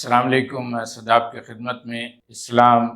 السلام علیکم۔ میں صداب کی خدمت میں اسلام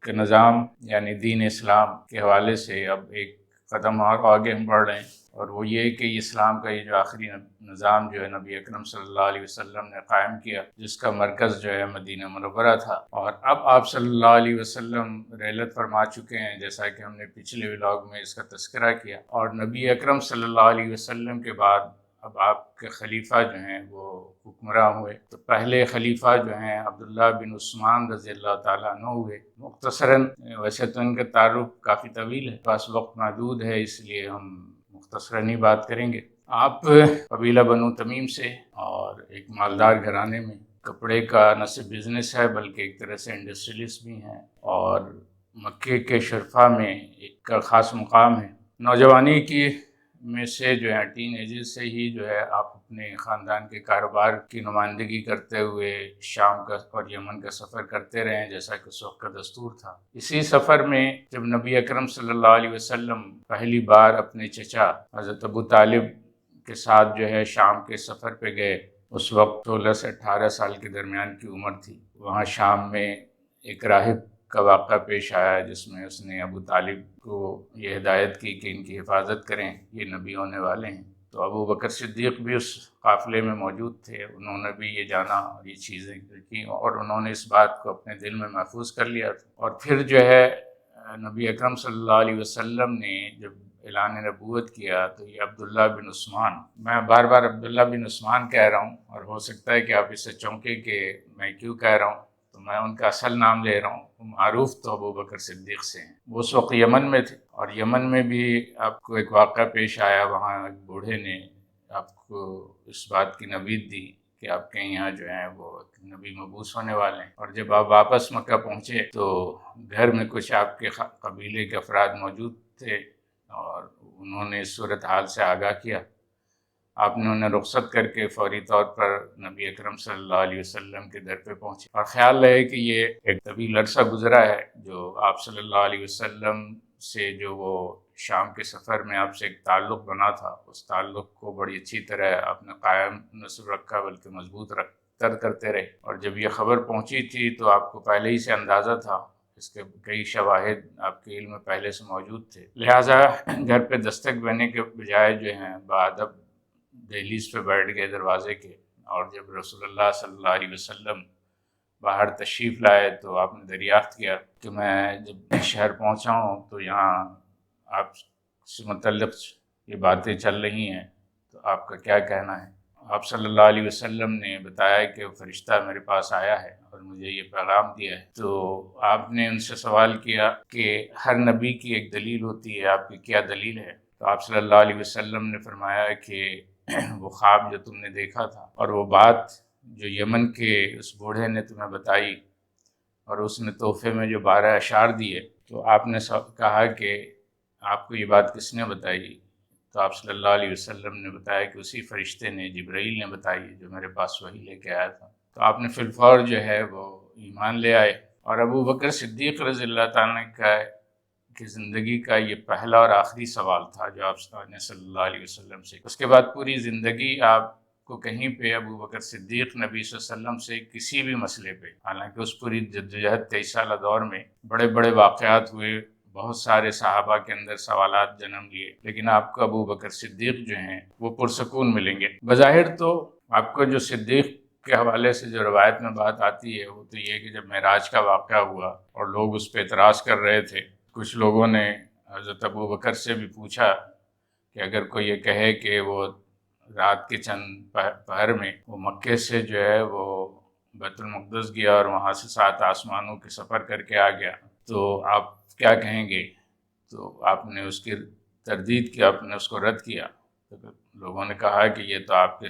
کے نظام یعنی دین اسلام کے حوالے سے اب ایک قدم اور آگے ہم بڑھ رہے ہیں، اور وہ یہ کہ اسلام کا یہ جو آخری نظام جو ہے نبی اکرم صلی اللہ علیہ وسلم نے قائم کیا، جس کا مرکز جو ہے مدینہ منورہ تھا، اور اب آپ صلی اللہ علیہ وسلم رحلت فرما چکے ہیں، جیسا کہ ہم نے پچھلے ولاگ میں اس کا تذکرہ کیا۔ اور نبی اکرم صلی اللہ علیہ وسلم کے بعد اب آپ کے خلیفہ جو ہیں وہ حکمراں ہوئے۔ تو پہلے خلیفہ جو ہیں عبداللہ بن عثمان رضی اللہ تعالیٰ عنہ ہوئے۔ مختصراً، ویسے تو ان کا تعارف کافی طویل ہے، بس وقت محدود ہے، اس لیے ہم مختصراً ہی بات کریں گے۔ آپ قبیلہ بنو تمیم سے اور ایک مالدار گھرانے میں، کپڑے کا نہ صرف بزنس ہے بلکہ ایک طرح سے انڈسٹریلسٹ بھی ہیں، اور مکے کے شرفا میں ایک خاص مقام ہے۔ نوجوانی کی میں سے جو ہے ٹین ایجز سے ہی جو ہے آپ اپنے خاندان کے کاروبار کی نمائندگی کرتے ہوئے شام کا اور یمن کا سفر کرتے رہے، جیسا کہ اس وقت کا دستور تھا۔ اسی سفر میں جب نبی اکرم صلی اللہ علیہ وسلم پہلی بار اپنے چچا حضرت ابو طالب کے ساتھ جو ہے شام کے سفر پہ گئے، اس وقت 16 سے 18 سال کے درمیان کی عمر تھی۔ وہاں شام میں ایک راہب کا واقعہ پیش آیا جس میں اس نے ابو طالب کو یہ ہدایت کی کہ ان کی حفاظت کریں، یہ نبی ہونے والے ہیں۔ تو ابو بکر صدیق بھی اس قافلے میں موجود تھے، انہوں نے بھی یہ جانا اور یہ چیزیں کی، اور انہوں نے اس بات کو اپنے دل میں محفوظ کر لیا تھا۔ اور پھر جو ہے نبی اکرم صلی اللہ علیہ وسلم نے جب اعلان نبوت کیا تو یہ عبداللہ بن عثمان، میں بار بار عبداللہ بن عثمان کہہ رہا ہوں، اور ہو سکتا ہے کہ آپ اس سے چونکے کہ میں کیوں کہہ رہا ہوں، تو میں ان کا اصل نام لے رہا ہوں۔ معروف تو ابو بکر صدیق سے ہیں، وہ اس وقت یمن میں تھے، اور یمن میں بھی آپ کو ایک واقعہ پیش آیا، وہاں ایک بوڑھے نے آپ کو اس بات کی نوید دی کہ آپ کے یہاں جو ہیں وہ نبی مبعوث ہونے والے ہیں۔ اور جب آپ واپس مکہ پہنچے تو گھر میں کچھ آپ کے قبیلے کے افراد موجود تھے، اور انہوں نے اس صورتحال سے آگاہ کیا۔ آپ نے انہیں رخصت کر کے فوری طور پر نبی اکرم صلی اللہ علیہ وسلم کے در پہ پہنچے، اور خیال رہے کہ یہ ایک طویل عرصہ گزرا ہے جو آپ صلی اللہ علیہ وسلم سے جو وہ شام کے سفر میں آپ سے ایک تعلق بنا تھا، اس تعلق کو بڑی اچھی طرح آپ نے قائم نہ صرف رکھا بلکہ مضبوط کرتے رہے۔ اور جب یہ خبر پہنچی تھی تو آپ کو پہلے ہی سے اندازہ تھا، اس کے کئی شواہد آپ کے علم میں پہلے سے موجود تھے، لہٰذا گھر پہ دستک دینے کے بجائے جو ہیں بادب دہلیز پہ بیٹھ گئے دروازے کے، اور جب رسول اللہ صلی اللہ علیہ وسلم باہر تشریف لائے تو آپ نے دریافت کیا کہ میں جب شہر پہنچا ہوں تو یہاں آپ سے متعلق یہ باتیں چل رہی ہیں، تو آپ کا کیا کہنا ہے؟ آپ صلی اللہ علیہ وسلم نے بتایا کہ وہ فرشتہ میرے پاس آیا ہے اور مجھے یہ پیغام دیا ہے۔ تو آپ نے ان سے سوال کیا کہ ہر نبی کی ایک دلیل ہوتی ہے، آپ کی کیا دلیل ہے؟ تو آپ صلی اللہ علیہ وسلم نے فرمایا کہ وہ خواب جو تم نے دیکھا تھا اور وہ بات جو یمن کے اس بوڑھے نے تمہیں بتائی، اور اس نے تحفے میں جو 12 اشعار دیے، تو آپ نے کہا کہ آپ کو یہ بات کس نے بتائی؟ تو آپ صلی اللہ علیہ وسلم نے بتایا کہ اسی فرشتے نے، جبرائیل نے بتائی، جو میرے پاس وحی لے کے آیا تھا۔ تو آپ نے فی الفور جو ہے وہ ایمان لے آئے، اور ابو بکر صدیق رضی اللہ تعالیٰ کی زندگی کا یہ پہلا اور آخری سوال تھا جو آپ نے صلی اللہ علیہ وسلم سے، اس کے بعد پوری زندگی آپ کو کہیں پہ ابو بکر صدیق نبی صلی اللہ علیہ وسلم سے کسی بھی مسئلے پہ، حالانکہ اس پوری جدوجہد 23 سالہ دور میں بڑے بڑے واقعات ہوئے، بہت سارے صحابہ کے اندر سوالات جنم لیے، لیکن آپ کو ابو بکر صدیق جو ہیں وہ پرسکون ملیں گے۔ بظاہر تو آپ کو جو صدیق کے حوالے سے جو روایت میں بات آتی ہے وہ تو یہ کہ جب معراج کا واقعہ ہوا اور لوگ اس پہ اعتراض کر رہے تھے، کچھ لوگوں نے حضرت ابو بکر سے بھی پوچھا کہ اگر کوئی یہ کہے کہ وہ رات کے چند پہر میں وہ مکے سے جو ہے وہ بیت المقدس گیا اور وہاں سے 7 آسمانوں کے سفر کر کے آ گیا، تو آپ کیا کہیں گے؟ تو آپ نے اس کی تردید کی، آپ نے اس کو رد کیا۔ تو لوگوں نے کہا کہ یہ تو آپ کے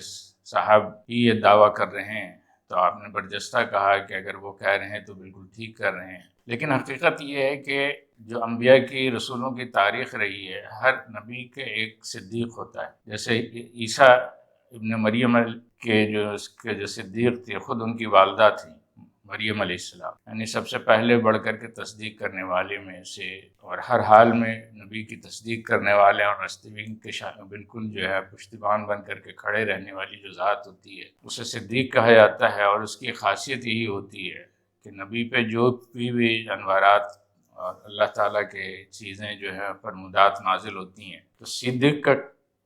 صاحب ہی یہ دعویٰ کر رہے ہیں، تو آپ نے برجستہ کہا کہ اگر وہ کہہ رہے ہیں تو بالکل ٹھیک کر رہے ہیں۔ لیکن حقیقت یہ ہے کہ جو انبیاء کی رسولوں کی تاریخ رہی ہے، ہر نبی کے ایک صدیق ہوتا ہے۔ جیسے عیسیٰ ابن مریم کے جو صدیق تھے، خود ان کی والدہ تھیں مریم علیہ السلام، یعنی سب سے پہلے بڑھ کر کے تصدیق کرنے والے میں سے، اور ہر حال میں نبی کی تصدیق کرنے والے اور رستبین کے بالکل جو ہے پشتیبان بن کر کے کھڑے رہنے والی جو ذات ہوتی ہے اسے صدیق کہا جاتا ہے۔ اور اس کی خاصیت یہی ہوتی ہے کہ نبی پہ جو بھی انوارات اور اللہ تعالیٰ کے چیزیں جو ہے فرمودات نازل ہوتی ہیں تو صدیق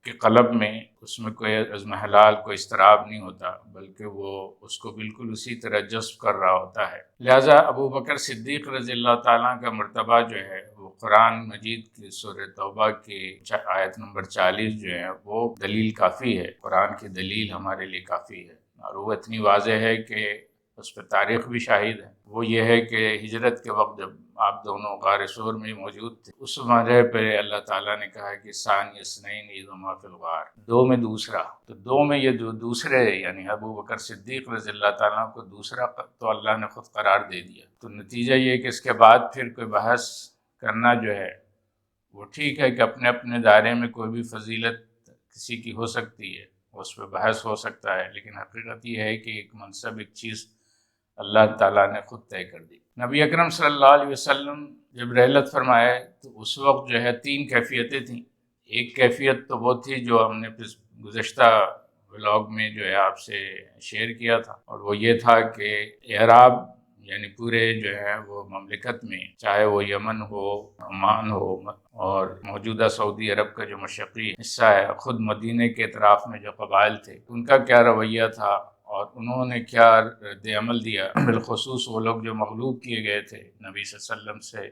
کے قلب میں اس میں کوئی عزم حلال کوئی اضطراب نہیں ہوتا، بلکہ وہ اس کو بالکل اسی طرح جذب کر رہا ہوتا ہے۔ لہٰذا ابو بکر صدیق رضی اللہ تعالیٰ کا مرتبہ جو ہے وہ قرآن مجید کی سورہ توبہ کی آیت نمبر 40 جو ہے وہ دلیل کافی ہے، قرآن کی دلیل ہمارے لیے کافی ہے، اور وہ اتنی واضح ہے کہ اس پہ تاریخ بھی شاہد ہے۔ وہ یہ ہے کہ ہجرت کے وقت جب آپ دونوں غار ثور میں موجود تھے، اس مرحلے پہ اللہ تعالیٰ نے کہا کہ ثانی اثنین اذ ہما فی الغار، دو میں دوسرا، تو دو میں یہ جو دوسرے یعنی ابو بکر صدیق رضی اللہ تعالیٰ کو دوسرا تو اللہ نے خود قرار دے دیا۔ تو نتیجہ یہ کہ اس کے بعد پھر کوئی بحث کرنا جو ہے وہ ٹھیک ہے کہ اپنے اپنے دائرے میں کوئی بھی فضیلت کسی کی ہو سکتی ہے، اس پہ بحث ہو سکتا ہے، لیکن حقیقت یہ ہے کہ ایک منصب ایک چیز اللہ تعالیٰ نے خود طے کر دی۔ نبی اکرم صلی اللہ علیہ وسلم جب رحلت فرمائے تو اس وقت جو ہے 3 کیفیتیں تھیں۔ ایک کیفیت تو وہ تھی جو ہم نے گزشتہ ولاگ میں جو ہے آپ سے شیئر کیا تھا، اور وہ یہ تھا کہ اعراب یعنی پورے جو ہے وہ مملکت میں، چاہے وہ یمن ہو، عمان ہو، اور موجودہ سعودی عرب کا جو مشرقی حصہ ہے، خود مدینہ کے اطراف میں جو قبائل تھے ان کا کیا رویہ تھا اور انہوں نے کیا رد عمل دیا، بالخصوص وہ لوگ جو مغلوب کیے گئے تھے نبی صلی اللہ علیہ وسلم سے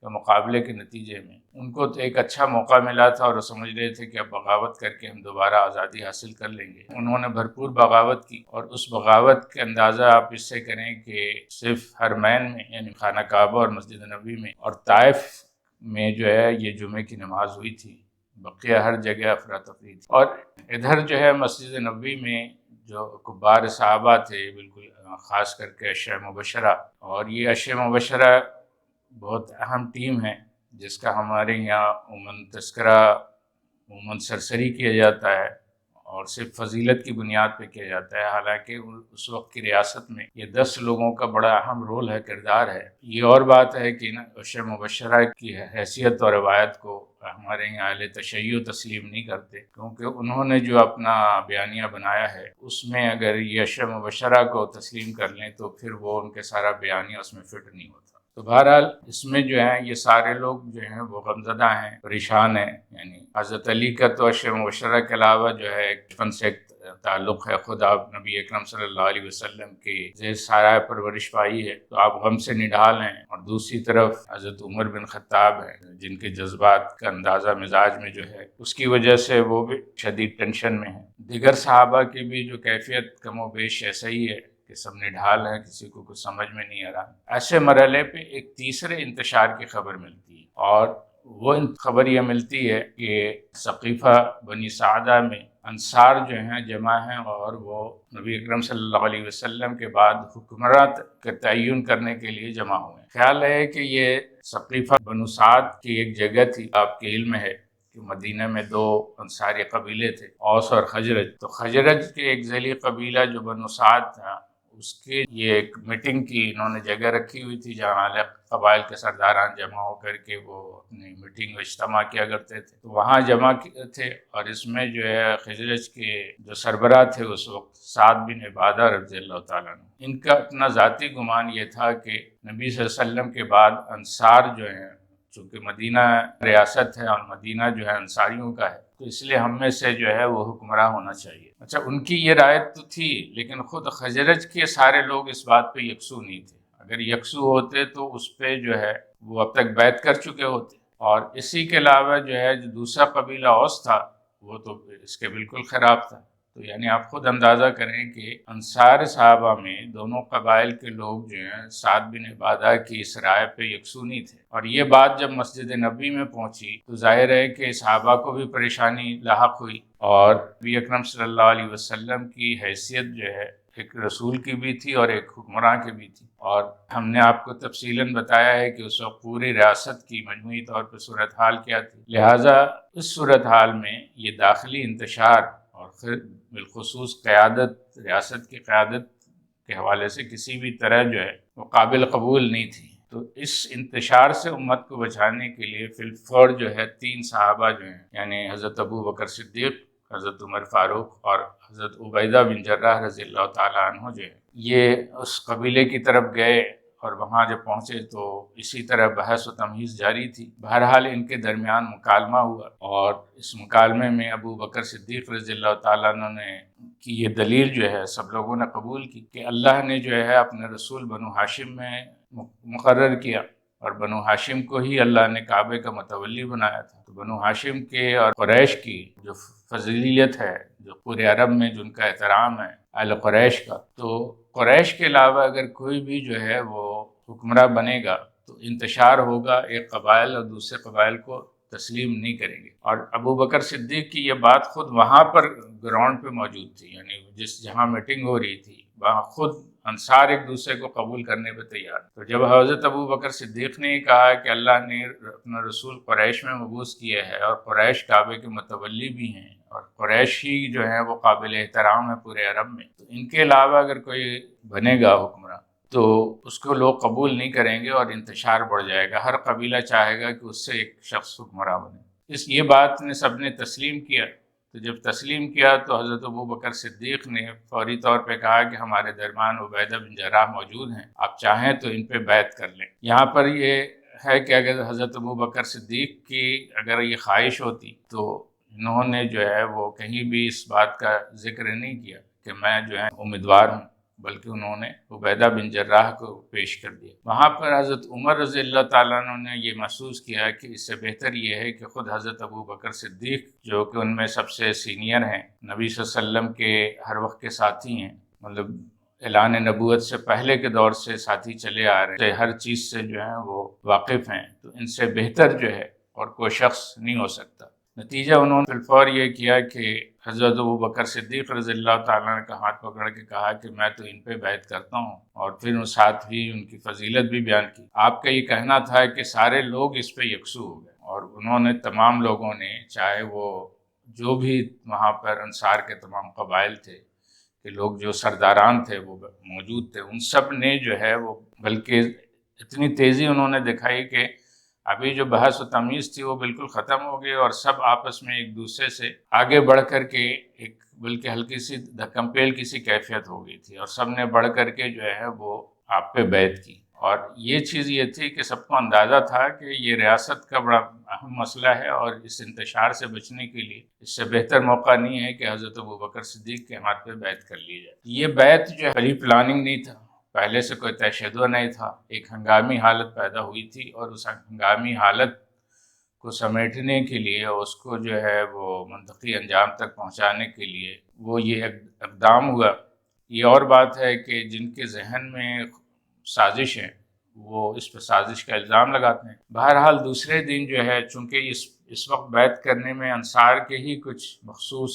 کے مقابلے کے نتیجے میں، ان کو تو ایک اچھا موقع ملا تھا اور وہ سمجھ رہے تھے کہ اب بغاوت کر کے ہم دوبارہ آزادی حاصل کر لیں گے۔ انہوں نے بھرپور بغاوت کی، اور اس بغاوت کے اندازہ آپ اس سے کریں کہ صرف حرمین میں یعنی خانہ کعبہ اور مسجد نبوی میں اور طائف میں جو ہے یہ جمعے کی نماز ہوئی تھی، بقیہ ہر جگہ افراتفری تھی۔ اور ادھر جو ہے مسجد نبوی میں جو کبار صحابہ تھے، بالکل خاص کر کے عشرہ مبشرہ، اور یہ عشرہ مبشرہ بہت اہم ٹیم ہے جس کا ہمارے یہاں عموماً تذکرہ عموماً سرسری کیا جاتا ہے اور صرف فضیلت کی بنیاد پہ کیا جاتا ہے، حالانکہ اس وقت کی ریاست میں یہ 10 لوگوں کا بڑا اہم رول ہے، کردار ہے۔ یہ اور بات ہے کہ عشرہ مبشرہ کی حیثیت اور روایت کو ہمارے یہاں اہل تشیع تسلیم نہیں کرتے، کیونکہ انہوں نے جو اپنا بیانیہ بنایا ہے اس میں اگر یہ عشرہ مبشرہ کو تسلیم کر لیں تو پھر وہ ان کے سارا بیانیہ اس میں فٹ نہیں ہوتا۔ تو بہرحال اس میں جو ہے یہ سارے لوگ جو ہیں وہ غمزدہ ہیں، پریشان ہیں، یعنی حضرت علی کا تو عشرہ مبشرہ کے علاوہ جو ہے بچپن سے ایک تعلق ہے، خود آپ نبی اکرم صلی اللہ علیہ وسلم کی زیر سایہ پرورش پائی ہے، تو آپ غم سے نڈھال ہیں، اور دوسری طرف حضرت عمر بن خطاب ہیں جن کے جذبات کا اندازہ مزاج میں جو ہے اس کی وجہ سے وہ بھی شدید ٹینشن میں ہیں۔ دیگر صحابہ کی بھی جو کیفیت کم و بیش ایسا ہی ہے کہ سب نڈھال ہیں، کسی کو کچھ سمجھ میں نہیں آ رہا۔ ایسے مرحلے پہ ایک تیسرے انتشار کی خبر ملتی ہے، اور وہ خبر یہ ملتی ہے کہ ثقیفہ بنی سعدہ میں انصار جو ہیں جمع ہیں، اور وہ نبی اکرم صلی اللہ علیہ وسلم کے بعد حکمراں کا تعین کرنے کے لیے جمع ہوئے ہیں۔ خیال ہے کہ یہ ثقیفہ بنو سعد کی ایک جگہ تھی، آپ کے علم ہے کہ مدینہ میں 2 انصاری قبیلے تھے، اوس اور خزرج۔ تو خزرج کے ایک ذیلی قبیلہ جو بنو سعد تھا، اس کے یہ ایک میٹنگ کی انہوں نے جگہ رکھی ہوئی تھی جہاں الگ قبائل کے سرداران جمع ہو کر کے وہ اپنی میٹنگ و اجتماع کیا کرتے تھے، تو وہاں جمع تھے، اور اس میں جو ہے خزرج کے جو سربراہ تھے اس وقت سعد بن عبادہ رضی اللہ تعالیٰ عنہ، ان کا اپنا ذاتی گمان یہ تھا کہ نبی صلی اللہ علیہ وسلم کے بعد انصار جو ہیں، چونکہ مدینہ ریاست ہے اور مدینہ جو ہے انصاریوں کا ہے، تو اس لیے ہم میں سے جو ہے وہ حکمراں ہونا چاہیے۔ اچھا، ان کی یہ رائے تو تھی، لیکن خود خزرج کے سارے لوگ اس بات پہ یکسو نہیں تھے۔ اگر یکسو ہوتے تو اس پہ جو ہے وہ اب تک بیعت کر چکے ہوتے، اور اسی کے علاوہ جو ہے جو دوسرا قبیلہ اوس تھا وہ تو اس کے بالکل خراب تھا۔ تو یعنی آپ خود اندازہ کریں کہ انصار صحابہ میں دونوں قبائل کے لوگ جو ہیں سعد بن عبادہ کی اس رائے پہ یکسو نہیں تھے، اور یہ بات جب مسجد نبوی میں پہنچی تو ظاہر ہے کہ صحابہ کو بھی پریشانی لاحق ہوئی، اور نبی اکرم صلی اللہ علیہ وسلم کی حیثیت جو ہے ایک رسول کی بھی تھی اور ایک حکمراں کی بھی تھی، اور ہم نے آپ کو تفصیلاً بتایا ہے کہ اس وقت پوری ریاست کی مجموعی طور پر صورتحال کیا تھی۔ لہٰذا اس صورتحال میں یہ داخلی انتشار اور پھر بالخصوص قیادت، ریاست کی قیادت کے حوالے سے کسی بھی طرح جو ہے وہ قابل قبول نہیں تھی۔ تو اس انتشار سے امت کو بچانے کے لیے فی الفور جو ہے 3 صحابہ جو ہیں، یعنی حضرت ابو بکر صدیق، حضرت عمر فاروق اور حضرت عبیدہ بن جراح رضی اللہ تعالیٰ عنہ جو ہے، یہ اس قبیلے کی طرف گئے اور وہاں جب پہنچے تو اسی طرح بحث و تمہیز جاری تھی۔ بہرحال ان کے درمیان مکالمہ ہوا، اور اس مکالمے میں ابو بکر صدیق رضی اللہ تعالیٰ عنہ نے کی یہ دلیل جو ہے سب لوگوں نے قبول کی کہ اللہ نے جو ہے اپنے رسول بنو ہاشم میں مقرر کیا، اور بنو ہاشم کو ہی اللہ نے کعبے کا متولی بنایا تھا۔ تو بنو ہاشم کے اور قریش کی جو فضیلت ہے، جو پورے عرب میں جن کا احترام ہے اہل قریش کا، تو قریش کے علاوہ اگر کوئی بھی جو ہے وہ حکمراں بنے گا تو انتشار ہوگا، ایک قبائل اور دوسرے قبائل کو تسلیم نہیں کریں گے۔ اور ابو بکر صدیق کی یہ بات خود وہاں پر گراؤنڈ پہ موجود تھی، یعنی جہاں میٹنگ ہو رہی تھی وہاں خود انصار ایک دوسرے کو قبول کرنے پہ تیار۔ تو جب حضرت ابو بکر صدیق نے کہا کہ اللہ نے اپنا رسول قریش میں مبعوث کیا ہے، اور قریش کعبے کے متولی بھی ہیں، اور قریش ہی جو ہیں وہ قابل احترام ہے پورے عرب میں، تو ان کے علاوہ اگر کوئی بنے گا حکمراں تو اس کو لوگ قبول نہیں کریں گے اور انتشار بڑھ جائے گا، ہر قبیلہ چاہے گا کہ اس سے ایک شخص حکمراں بنے۔ یہ بات نے سب نے تسلیم کیا۔ تو جب تسلیم کیا تو حضرت ابو بکر صدیق نے فوری طور پہ کہا کہ ہمارے درمیان عبیدہ بن جراح موجود ہیں، آپ چاہیں تو ان پہ بیعت کر لیں۔ یہاں پر یہ ہے کہ اگر حضرت ابو بکر صدیق کی اگر یہ خواہش ہوتی تو انہوں نے جو ہے وہ کہیں بھی اس بات کا ذکر نہیں کیا کہ میں جو ہے امیدوار ہوں، بلکہ انہوں نے عبیدہ بن جراح کو پیش کر دیا۔ وہاں پر حضرت عمر رضی اللہ تعالیٰ عنہ نے یہ محسوس کیا کہ اس سے بہتر یہ ہے کہ خود حضرت ابو بکر صدیق جو کہ ان میں سب سے سینئر ہیں، نبی صلی اللہ علیہ وسلم کے ہر وقت کے ساتھی ہیں، مطلب اعلان نبوت سے پہلے کے دور سے ساتھی چلے آ رہے ہیں، ہر چیز سے جو ہیں وہ واقف ہیں، تو ان سے بہتر جو ہے اور کوئی شخص نہیں ہو سکتا۔ نتیجہ انہوں نے بالفور یہ کیا کہ حضرت ابو بکر صدیق رضی اللہ تعالیٰ نے کا ہاتھ پکڑ کے کہا کہ میں تو ان پہ بیعت کرتا ہوں، اور پھر ان ساتھ ہی ان کی فضیلت بھی بیان کی۔ آپ کا یہ کہنا تھا کہ سارے لوگ اس پہ یکسو ہو گئے، اور انہوں نے تمام لوگوں نے، چاہے وہ جو بھی وہاں پر انصار کے تمام قبائل تھے کہ لوگ جو سرداران تھے وہ موجود تھے، ان سب نے جو ہے وہ بلکہ اتنی تیزی انہوں نے دکھائی کہ ابھی جو بحث و تمیز تھی وہ بالکل ختم ہو گئی، اور سب آپس میں ایک دوسرے سے آگے بڑھ کر کے ایک بلکہ ہلکی سی دھکم پیل کی سی کیفیت ہو گئی تھی، اور سب نے بڑھ کر کے جو ہے وہ آپ پہ بیعت کی۔ اور یہ چیز یہ تھی کہ سب کو اندازہ تھا کہ یہ ریاست کا بڑا اہم مسئلہ ہے، اور اس انتشار سے بچنے کے لیے اس سے بہتر موقع نہیں ہے کہ حضرت ابو بکر صدیق کے ہاتھ پہ بیعت کر لی جائے۔ یہ بیعت جو ہے پری پلاننگ نہیں تھا، پہلے سے کوئی طے شدہ نہیں تھا، ایک ہنگامی حالت پیدا ہوئی تھی، اور اس ہنگامی حالت کو سمیٹنے کے لیے، اس کو جو ہے وہ منطقی انجام تک پہنچانے کے لیے وہ یہ اقدام ہوا۔ یہ اور بات ہے کہ جن کے ذہن میں سازش ہے وہ اس پہ سازش کا الزام لگاتے ہیں۔ بہرحال دوسرے دن جو ہے چونکہ اس وقت بیعت کرنے میں انصار کے ہی کچھ مخصوص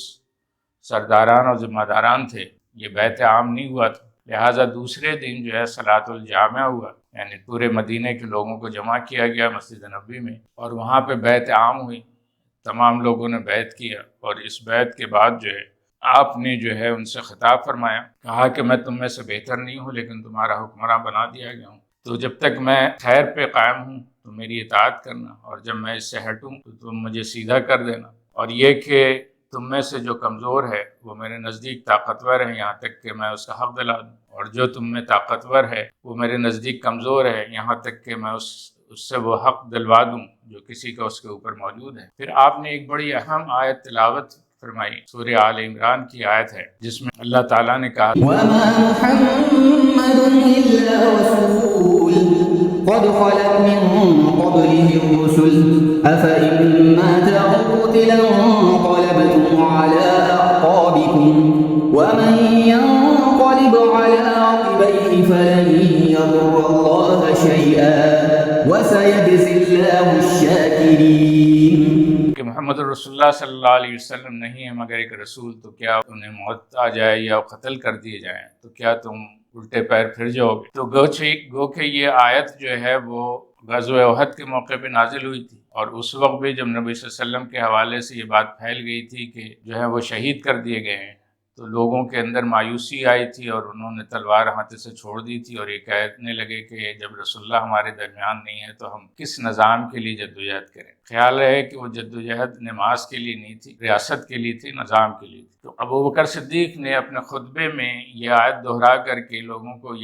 سرداران اور ذمہ داران تھے، یہ بیعت عام نہیں ہوا تھا، لہٰذا دوسرے دن جو ہے صلاۃ الجامع ہوا، یعنی پورے مدینہ کے لوگوں کو جمع کیا گیا مسجد نبوی میں، اور وہاں پہ بیعت عام ہوئی، تمام لوگوں نے بیعت کیا۔ اور اس بیعت کے بعد جو ہے آپ نے جو ہے ان سے خطاب فرمایا، کہا کہ میں تم میں سے بہتر نہیں ہوں لیکن تمہارا حکمراں بنا دیا گیا ہوں، تو جب تک میں خیر پہ قائم ہوں تو میری اطاعت کرنا، اور جب میں اس سے ہٹوں تو تم مجھے سیدھا کر دینا، اور یہ کہ تم میں سے جو کمزور ہے وہ میرے نزدیک طاقتور ہے یہاں تک کہ میں اس کا حق دلا دوں، اور جو تم میں طاقتور ہے وہ میرے نزدیک کمزور ہے یہاں تک کہ میں اس سے وہ حق دلوا دوں جو کسی کا اس کے اوپر موجود ہے۔ پھر آپ نے ایک بڑی اہم آیت تلاوت فرمائی، سورہ آل عمران کی آیت ہے، جس میں اللہ تعالیٰ نے کہا وَمَا مُحَمَّدٌ إِلَّا رَسُولٌ قَدْ خَلَتْ مِن قَبْلِهِ الرُّسُلُ أَفَإِن مَّاتَ أَوْ قُتِلَ انقَلَبْتُمْ عَلَىٰ أَعْقَابِكُمْ وَمَن يَنقَلِبْ عَلَىٰ عَقِبَيْهِ فَلَن يَضُرَّ اللَّهَ شَيْئًا وَسَيَجْزِي اللَّهُ الشَّاكِرِينَ۔ کہ محمد رسول اللہ صلی اللہ علیہ وسلم نہیں ہے مگر ایک رسول، تو کیا انہیں موت آ جائے یا قتل کر دیے جائیں تو کیا تم الٹے پیر پھر جاؤ گے؟ تو گو کہ یہ آیت جو ہے وہ غزوہ احد کے موقع پہ نازل ہوئی تھی، اور اس وقت بھی جب نبی صلی اللہ علیہ وسلم کے حوالے سے یہ بات پھیل گئی تھی کہ جو ہے وہ شہید کر دیے گئے ہیں، تو لوگوں کے اندر مایوسی آئی تھی اور انہوں نے تلوار ہاتھ سے چھوڑ دی تھی اور یہ کہنے لگے کہ جب رسول اللہ ہمارے درمیان نہیں ہے تو ہم کس نظام کے لیے جدوجہد کریں۔ خیال ہے کہ وہ جدوجہد نماز کے لیے نہیں تھی، ریاست کے لیے تھی، نظام کے لیے تھی۔ تو ابوبکر صدیق نے اپنے خطبے میں یہ آیت دہرا کر کے لوگوں کو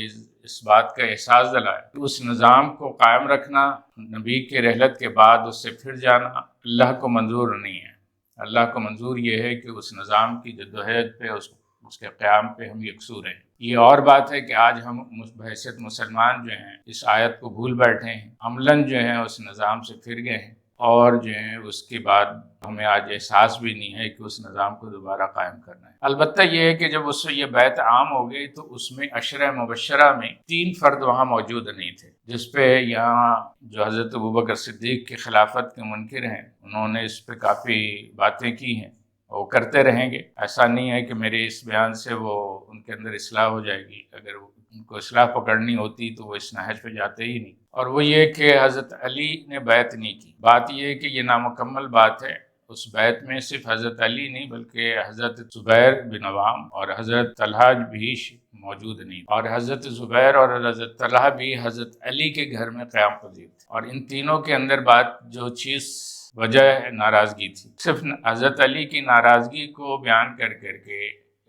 اس بات کا احساس دلایا کہ اس نظام کو قائم رکھنا، نبی کے رحلت کے بعد اس سے پھر جانا اللہ کو منظور نہیں ہے۔ اللہ کو منظور یہ ہے کہ اس نظام کی جدوجہد پہ، اس کے قیام پہ ہم یکسو رہیں۔ یہ اور بات ہے کہ آج ہم بحیثیت مسلمان جو ہیں اس آیت کو بھول بیٹھے ہیں، عملاً جو ہیں اس نظام سے پھر گئے ہیں، اور جو ہے اس کے بعد ہمیں آج احساس بھی نہیں ہے کہ اس نظام کو دوبارہ قائم کرنا ہے۔ البتہ یہ ہے کہ جب اس سے یہ بیعت عام ہو گئی تو اس میں عشرہ مبشرہ میں 3 فرد وہاں موجود نہیں تھے، جس پہ یہاں جو حضرت ابوبکر صدیق کی خلافت کے منکر ہیں انہوں نے اس پہ کافی باتیں کی ہیں، وہ کرتے رہیں گے۔ ایسا نہیں ہے کہ میرے اس بیان سے وہ ان کے اندر اصلاح ہو جائے گی، اگر ان کو اصلاح پکڑنی ہوتی تو وہ اس نہج پہ جاتے ہی نہیں۔ اور وہ یہ کہ حضرت علی نے بیعت نہیں کی۔ بات یہ ہے کہ یہ نامکمل بات ہے، اس بیعت میں صرف حضرت علی نہیں بلکہ حضرت زبیر بن عوام اور حضرت طلحہ بھی موجود نہیں، اور حضرت زبیر اور حضرت طلحہ بھی حضرت علی کے گھر میں قیام پذیر تھے، اور ان تینوں کے اندر بات جو چیز وجہ ناراضگی تھی، صرف حضرت علی کی ناراضگی کو بیان کر کے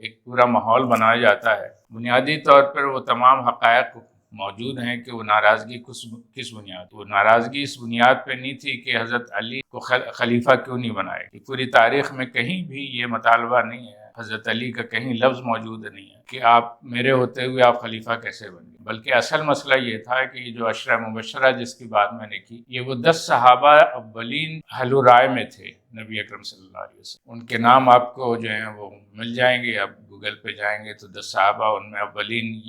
ایک پورا ماحول بنایا جاتا ہے۔ بنیادی طور پر وہ تمام حقائق موجود ہیں کہ وہ ناراضگی کس بنیاد، وہ ناراضگی اس بنیاد پہ نہیں تھی کہ حضرت علی کو خلیفہ کیوں نہیں بنائے۔ پوری تاریخ میں کہیں بھی یہ مطالبہ نہیں ہے، حضرت علی کا کہیں لفظ موجود نہیں ہے کہ آپ میرے ہوتے ہوئے آپ خلیفہ کیسے بن گئے، بلکہ اصل مسئلہ یہ تھا کہ یہ جو عشرہ مبشرہ جس کی بات میں نے کی، یہ وہ 10 صحابہ اولین اہل رائے میں تھے نبی اکرم صلی اللہ علیہ وسلم۔ ان کے نام آپ کو جو ہیں وہ مل جائیں گے، آپ گوگل پہ جائیں گے تو 10 صحابہ، ان میں اولین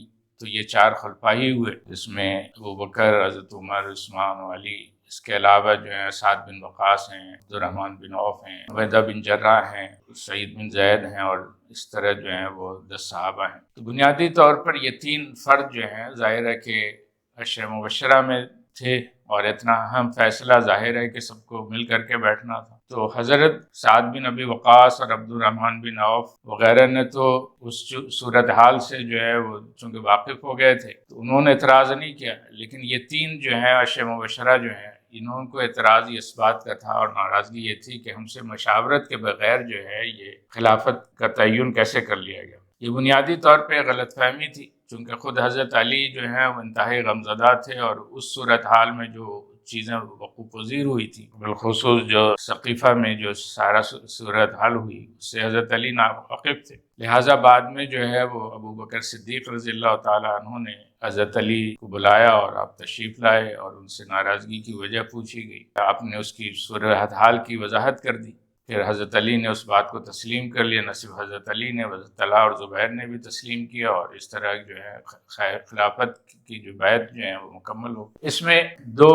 تو یہ 4 خلفاء ہی ہوئے، جس میں ابوبکر، حضرت عمر، عثمان و علی۔ اس کے علاوہ جو ہیں سعد بن وقاص ہیں، عبدالرحمن بن عوف ہیں، عبیدہ بن جراح ہیں، سعید بن زید ہیں، اور اس طرح جو ہیں وہ 10 صحابہ ہیں۔ تو بنیادی طور پر یہ 3 فرد جو ہیں ظاہر ہے کہ عشرہ مبشرہ میں تھے، اور اتنا اہم فیصلہ ظاہر ہے کہ سب کو مل کر کے بیٹھنا تھا۔ تو حضرت سعد بن ابی وقاص اور عبدالرحمن بن عوف وغیرہ نے تو اس صورتحال سے جو ہے وہ چونکہ واقف ہو گئے تھے تو انہوں نے اعتراض نہیں کیا، لیکن یہ 3 جو ہیں عشرہ مبشرہ جو ہیں انہوں کو اعتراض اس بات کا تھا اور ناراضگی یہ تھی کہ ہم سے مشاورت کے بغیر جو ہے یہ خلافت کا تعین کیسے کر لیا گیا۔ یہ بنیادی طور پہ غلط فہمی تھی، چونکہ خود حضرت علی جو ہیں وہ انتہائی غمزدہ تھے، اور اس صورتحال میں جو چیزیں وقوع پذیر ہوئی تھی، بالخصوص جو ثقیفہ میں جو سارا صورتحال ہوئی، اس سے حضرت علی ناواقف تھے، لہٰذا بعد میں جو ہے وہ ابوبکر صدیق رضی اللہ تعالیٰ عنہ نے حضرت علی کو بلایا اور آپ تشریف لائے اور ان سے ناراضگی کی وجہ پوچھی گئی۔ آپ نے اس کی صورتحال کی وضاحت کر دی، پھر حضرت علی نے اس بات کو تسلیم کر لیا، نہ صرف حضرت علی نے، حضرت طلحہ اور زبیر نے بھی تسلیم کیا، اور اس طرح جو ہے خلافت کی جو بیعت جو ہے وہ مکمل ہو۔ اس میں 2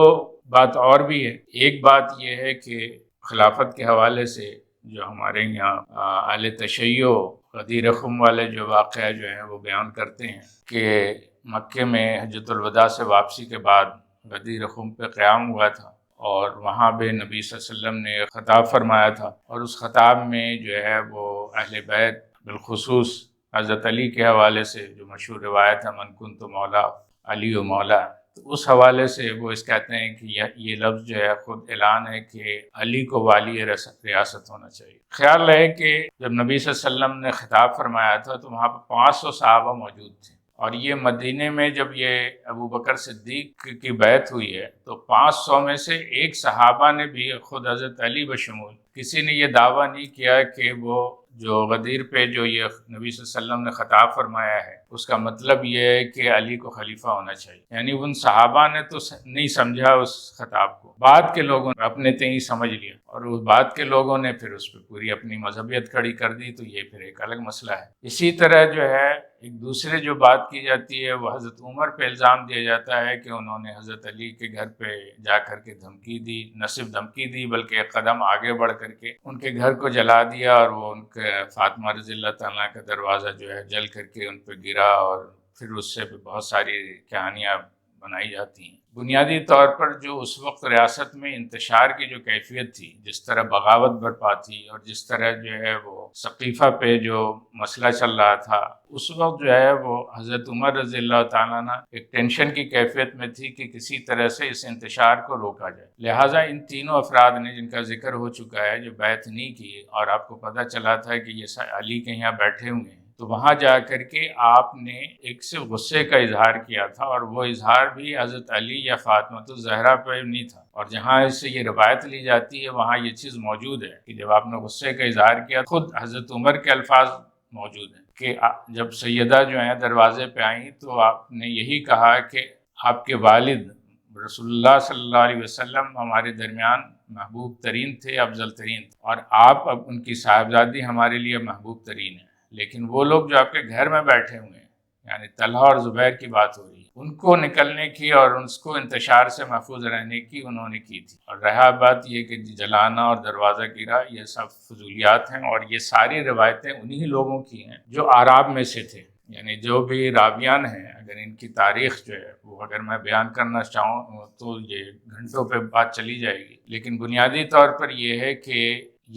بات اور بھی ہے۔ ایک بات یہ ہے کہ خلافت کے حوالے سے جو ہمارے یہاں اہل تشیع غدیر خم والے جو واقعہ جو ہیں وہ بیان کرتے ہیں کہ مکے میں حجۃ الوداع سے واپسی کے بعد غدیر خم پہ قیام ہوا تھا، اور وہاں پہ نبی صلی اللہ علیہ وسلم نے خطاب فرمایا تھا، اور اس خطاب میں جو ہے وہ اہل بیت بالخصوص حضرت علی کے حوالے سے جو مشہور روایت ہے من کنت مولا علی و مولا، تو اس حوالے سے وہ اس کہتے ہیں کہ یہ لفظ جو ہے خود اعلان ہے کہ علی کو والی ریاست ہونا چاہیے۔ خیال رہے کہ جب نبی صلی اللہ علیہ وسلم نے خطاب فرمایا تھا تو وہاں پہ 500 صحابہ موجود تھے، اور یہ مدینے میں جب یہ ابوبکر صدیق کی بیعت ہوئی ہے تو 500 میں سے 1 صحابہ نے بھی، خود حضرت علی بشمول، کسی نے یہ دعویٰ نہیں کیا کہ وہ جو غدیر پہ جو یہ نبی صلی اللہ علیہ وسلم نے خطاب فرمایا ہے اس کا مطلب یہ ہے کہ علی کو خلیفہ ہونا چاہیے، یعنی ان صحابہ نے تو نہیں سمجھا اس خطاب کو، بعد کے لوگوں نے اپنے تئیں سمجھ لیا، اور اس بعد کے لوگوں نے پھر اس پہ پوری اپنی مذہبیت کھڑی کر دی، تو یہ پھر ایک الگ مسئلہ ہے۔ اسی طرح جو ہے ایک دوسرے جو بات کی جاتی ہے وہ حضرت عمر پہ الزام دیا جاتا ہے کہ انہوں نے حضرت علی کے گھر پہ جا کر کے دھمکی دی، نہ صرف دھمکی دی بلکہ ایک قدم آگے بڑھ کر کے ان کے گھر کو جلا دیا، اور وہ ان کے فاطمہ رضی اللہ تعالیٰ کا دروازہ جو ہے جل کر کے ان پہ گرا، اور پھر اس سے بہت ساری کہانیاں بنائی جاتی ہیں۔ بنیادی طور پر جو اس وقت ریاست میں انتشار کی جو کیفیت تھی، جس طرح بغاوت برپا تھی اور جس طرح جو ہے وہ سقیفہ پہ جو مسئلہ چل رہا تھا، اس وقت جو ہے وہ حضرت عمر رضی اللہ تعالیٰ عنہ ایک ٹینشن کی کیفیت میں تھی کہ کسی طرح سے اس انتشار کو روکا جائے۔ لہٰذا ان تینوں افراد نے، جن کا ذکر ہو چکا ہے، جو بیعت نہیں کی، اور آپ کو پتہ چلا تھا کہ یہ علی کے یہاں بیٹھے ہوئے ہیں، تو وہاں جا کر کے آپ نے ایک صرف غصے کا اظہار کیا تھا، اور وہ اظہار بھی حضرت علی یا فاطمہ الزہرا پہ نہیں تھا۔ اور جہاں سے یہ روایت لی جاتی ہے وہاں یہ چیز موجود ہے کہ جب آپ نے غصے کا اظہار کیا، خود حضرت عمر کے الفاظ موجود ہیں کہ جب سیدہ جو ہیں دروازے پہ آئیں تو آپ نے یہی کہا کہ آپ کے والد رسول اللہ صلی اللہ علیہ وسلم ہمارے درمیان محبوب ترین تھے، افضل ترین تھے، اور آپ اب ان کی صاحبزادی ہمارے لیے محبوب ترین ہے، لیکن وہ لوگ جو آپ کے گھر میں بیٹھے ہوئے ہیں، یعنی طلحہ اور زبیر کی بات ہو رہی ہے، ان کو نکلنے کی اور ان کو انتشار سے محفوظ رہنے کی انہوں نے کی تھی۔ اور رہا بات یہ کہ جلانا اور دروازہ گرا، یہ سب فضولیات ہیں، اور یہ ساری روایتیں انہی لوگوں کی ہیں جو اعراب میں سے تھے، یعنی جو بھی راویان ہیں، اگر ان کی تاریخ جو ہے وہ اگر میں بیان کرنا چاہوں تو یہ گھنٹوں پہ بات چلی جائے گی، لیکن بنیادی طور پر یہ ہے کہ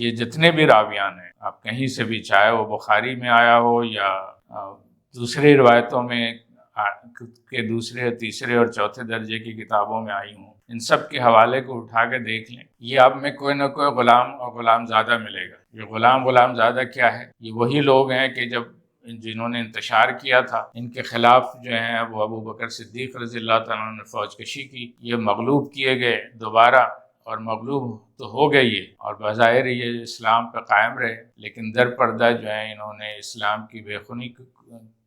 یہ جتنے بھی راویان ہیں، آپ کہیں سے بھی، چاہے وہ بخاری میں آیا ہو یا دوسری روایتوں میں کے دوسرے، تیسرے اور چوتھے درجے کی کتابوں میں آئی ہوں، ان سب کے حوالے کو اٹھا کے دیکھ لیں، یہ آپ میں کوئی نہ کوئی غلام اور غلام زادہ ملے گا۔ یہ غلام زادہ کیا ہے؟ یہ وہی لوگ ہیں کہ جنہوں نے انتشار کیا تھا، ان کے خلاف جو ہیں وہ ابو بکر صدیق رضی اللہ تعالیٰ عنہ نے فوج کشی کی، یہ مغلوب کیے گئے دوبارہ، اور مغلوب تو ہو گئے یہ، اور بظاہر یہ اسلام پہ قائم رہے، لیکن در پردہ جو ہے انہوں نے اسلام کی بے خونی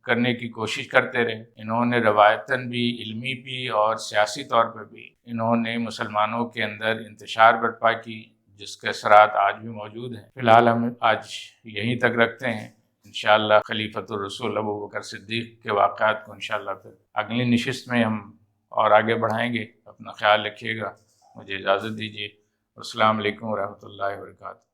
کرنے کی کوشش کرتے رہے۔ انہوں نے روایتاً بھی، علمی بھی اور سیاسی طور پر بھی انہوں نے مسلمانوں کے اندر انتشار برپا کی، جس کے اثرات آج بھی موجود ہیں۔ فی الحال ہم آج یہیں تک رکھتے ہیں، انشاءاللہ خلیفۃ الرسول ابو بکر صدیق کے واقعات کو انشاءاللہ پھر اگلی نشست میں ہم اور آگے بڑھائیں گے۔ اپنا خیال رکھیے گا، مجھے اجازت دیجیے۔ السلام علیکم ورحمۃ اللہ وبرکاتہ۔